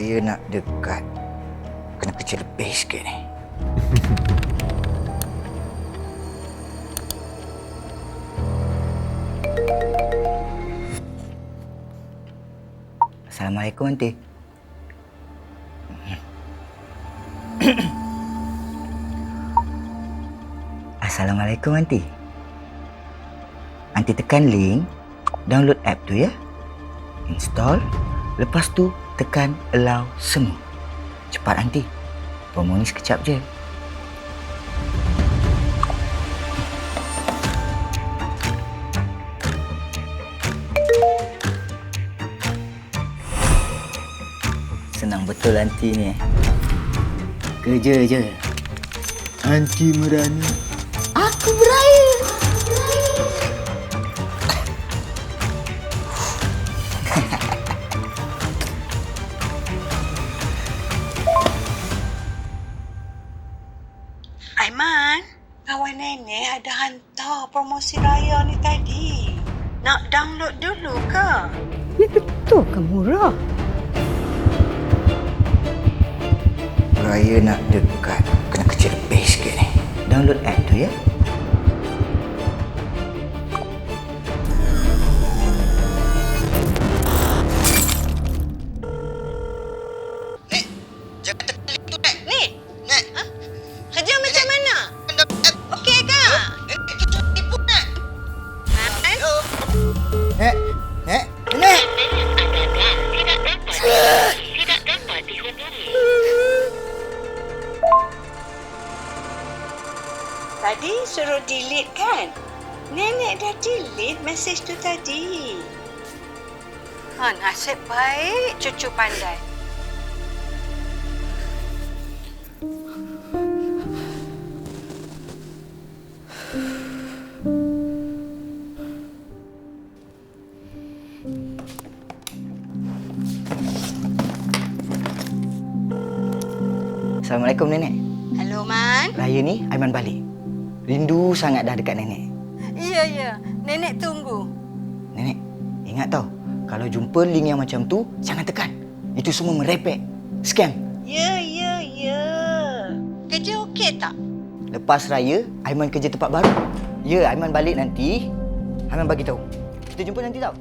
Raya nak dekat. Kena kecil lebih sikit ni. Assalamualaikum, Aunty. Assalamualaikum, Aunty. Aunty tekan link, download app tu ya. Install, lepas tu tekan allow semua. Cepat, Aunty. Promo ni sekejap je. Senang betul Aunty ni. Kerja je. Aunty merana. Aku beraya. Aiman, kawan nenek ada hantar promosi raya ni tadi. Nak download dulu ke? Ya betul ke murah? Raya nak dekat. Kena kecil lebih sikit ni. Download app tu ya. Nek, jangan tekan link tu, Nek. Ni, Nek, kerja macam mana? anda app. Okey ke? Nek, itu cuma tipu, Nek. Hello. Nek, Nek, Nek. Tadi suruh delete kan? Nenek dah delete mesej tu tadi. Nasib baik cucu pandai. Assalamualaikum, Nenek. Hello, Man. Raya ni Aiman balik. Rindu sangat dah dekat Nenek. Ya. Nenek tunggu. Nenek, ingat tau. Kalau jumpa link yang macam tu, jangan tekan. Itu semua merepek. Scam. Ya. Kerja okey tak? Lepas raya, Aiman kerja tempat baru. Ya, Aiman balik nanti. Aiman bagi tahu. Kita jumpa nanti tau.